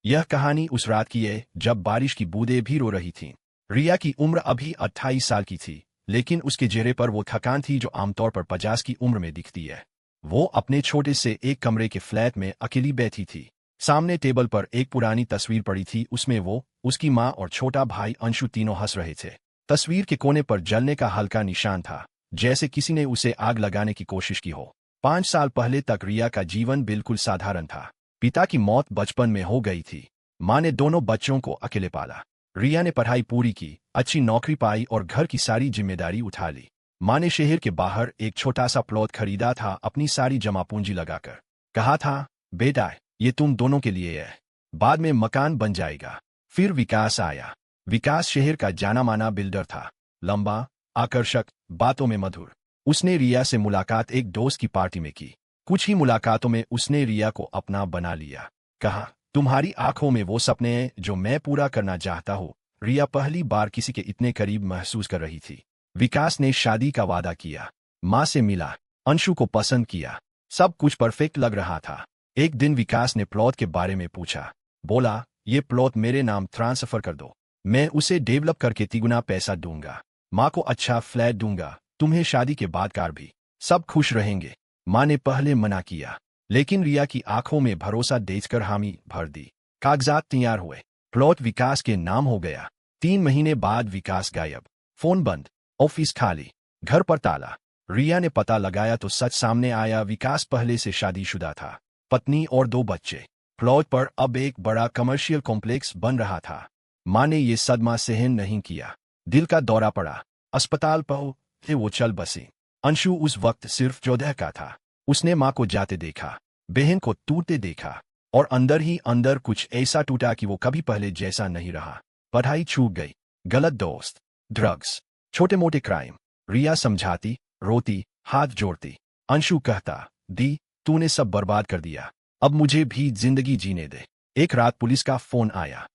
यह कहानी उस रात की है जब बारिश की बूंदें भी रो रही थीं। रिया की उम्र अभी 28 साल की थी, लेकिन उसके चेहरे पर वो थकान थी जो आमतौर पर 50 की उम्र में दिखती है। वो अपने छोटे से एक कमरे के फ्लैट में अकेली बैठी थी। सामने टेबल पर एक पुरानी तस्वीर पड़ी थी। उसमें वो, उसकी माँ और छोटा भाई अंशु तीनों हंस रहे थे। तस्वीर के कोने पर जलने का हल्का निशान था, जैसे किसी ने उसे आग लगाने की कोशिश की हो। 5 साल पहले तक रिया का जीवन बिल्कुल साधारण था। पिता की मौत बचपन में हो गई थी। माँ ने दोनों बच्चों को अकेले पाला। रिया ने पढ़ाई पूरी की, अच्छी नौकरी पाई और घर की सारी जिम्मेदारी उठा ली। माँ ने शहर के बाहर एक छोटा सा प्लॉट खरीदा था, अपनी सारी जमा पूंजी लगाकर। कहा था, बेटा, ये तुम दोनों के लिए है, बाद में मकान बन जाएगा। फिर विकास आया। विकास शहर का जाना माना बिल्डर था। लंबा, आकर्षक, बातों में मधुर। उसने रिया से मुलाकात एक दोस्त की पार्टी में की। कुछ ही मुलाकातों में उसने रिया को अपना बना लिया। कहा, तुम्हारी आंखों में वो सपने हैं जो मैं पूरा करना चाहता हूँ। रिया पहली बार किसी के इतने करीब महसूस कर रही थी। विकास ने शादी का वादा किया। माँ से मिला, अंशु को पसंद किया। सब कुछ परफेक्ट लग रहा था। एक दिन विकास ने प्लॉट के बारे में पूछा। बोला, ये प्लॉट मेरे नाम ट्रांसफर कर दो, मैं उसे डेवलप करके 3 गुना पैसा दूंगा। माँ को अच्छा फ्लैट दूंगा, तुम्हें शादी के बाद कार भी। सब खुश रहेंगे। माँ ने पहले मना किया, लेकिन रिया की आंखों में भरोसा देखकर हामी भर दी। कागजात तैयार हुए। प्लॉट विकास के नाम हो गया। 3 महीने बाद विकास गायब। फोन बंद, ऑफिस खाली, घर पर ताला। रिया ने पता लगाया तो सच सामने आया। विकास पहले से शादीशुदा था, पत्नी और 2 बच्चे। प्लॉट पर अब एक बड़ा कमर्शियल कॉम्प्लेक्स बन रहा था। माँ ने ये सदमा सहन नहीं किया। दिल का दौरा पड़ा, अस्पताल पहुंचे वो चल बसी। अंशु उस वक्त सिर्फ 14 का था। उसने माँ को जाते देखा, बहन को टूटते देखा, और अंदर ही अंदर कुछ ऐसा टूटा कि वो कभी पहले जैसा नहीं रहा। पढ़ाई छूट गई, गलत दोस्त, ड्रग्स, छोटे मोटे क्राइम। रिया समझाती, रोती, हाथ जोड़ती। अंशु कहता, दी, तूने सब बर्बाद कर दिया, अब मुझे भी जिंदगी जीने दे। एक रात पुलिस का फोन आया।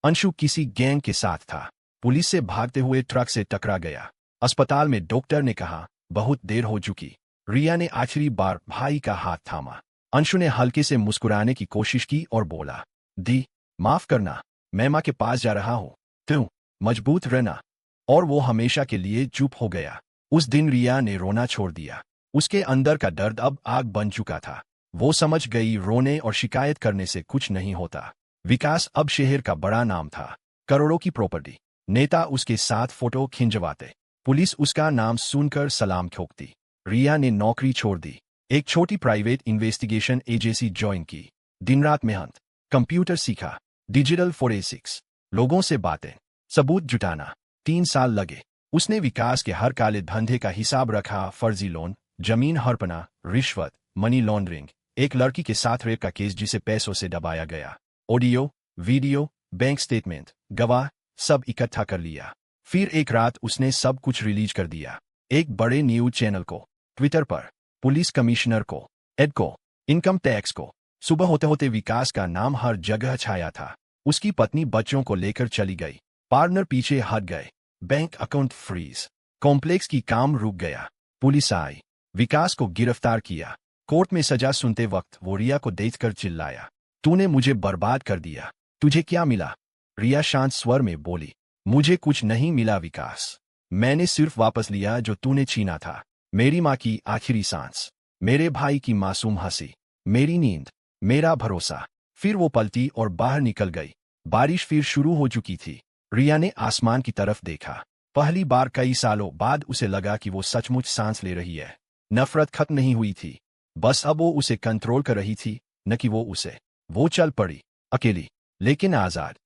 अंशु किसी गैंग के साथ था। पुलिस से भागते हुए ट्रक से टकरा गया। अस्पताल में डॉक्टर ने कहा, बहुत देर हो चुकी। रिया ने आखिरी बार भाई का हाथ थामा। अंशु ने हल्के से मुस्कुराने की कोशिश की और बोला, दी, माफ करना, मैं माँ के पास जा रहा हूँ, तुम मजबूत रहना। और वो हमेशा के लिए चुप हो गया। उस दिन रिया ने रोना छोड़ दिया। उसके अंदर का दर्द अब आग बन चुका था। वो समझ गई, रोने और शिकायत करने से कुछ नहीं होता। विकास अब शहर का बड़ा नाम था, करोड़ों की प्रॉपर्टी। नेता उसके साथ फोटो खिंचवाते। पुलिस उसका नाम सुनकर सलाम ठोकती। रिया ने नौकरी छोड़ दी, एक छोटी प्राइवेट इन्वेस्टिगेशन एजेंसी ज्वाइन की। दिन रात मेहनत, कंप्यूटर सीखा, डिजिटल फोरेंसिक्स, लोगों से बातें, सबूत जुटाना। 3 साल लगे। उसने विकास के हर काले धंधे का हिसाब रखा। फर्जी लोन, जमीन हड़पना, रिश्वत, मनी लॉन्ड्रिंग, एक लड़की के साथ रेप का केस जिसे पैसों से दबाया गया। ऑडियो, वीडियो, बैंक स्टेटमेंट, गवाह, सब इकट्ठा कर लिया। फिर एक रात उसने सब कुछ रिलीज कर दिया। एक बड़े न्यूज चैनल को, ट्विटर पर, पुलिस कमिश्नर को, एड को, इनकम टैक्स को। सुबह होते होते विकास का नाम हर जगह छाया था। उसकी पत्नी बच्चों को लेकर चली गई, पार्टनर पीछे हट गए, बैंक अकाउंट फ्रीज, कॉम्प्लेक्स की काम रुक गया। पुलिस आई, विकास को गिरफ्तार किया। कोर्ट में सजा सुनते वक्त वो रिया को देखकर चिल्लाया, तूने मुझे बर्बाद कर दिया, तुझे क्या मिला? रिया शांत स्वर में बोली, मुझे कुछ नहीं मिला विकास, मैंने सिर्फ वापस लिया जो तूने छीना था। मेरी माँ की आखिरी सांस, मेरे भाई की मासूम हंसी, मेरी नींद, मेरा भरोसा। फिर वो पलटी और बाहर निकल गई। बारिश फिर शुरू हो चुकी थी। रिया ने आसमान की तरफ देखा। पहली बार कई सालों बाद उसे लगा कि वो सचमुच सांस ले रही है। नफरत खत्म नहीं हुई थी, बस अब वो उसे कंट्रोल कर रही थी, न कि वो उसे। वो चल पड़ी, अकेली, लेकिन आजाद।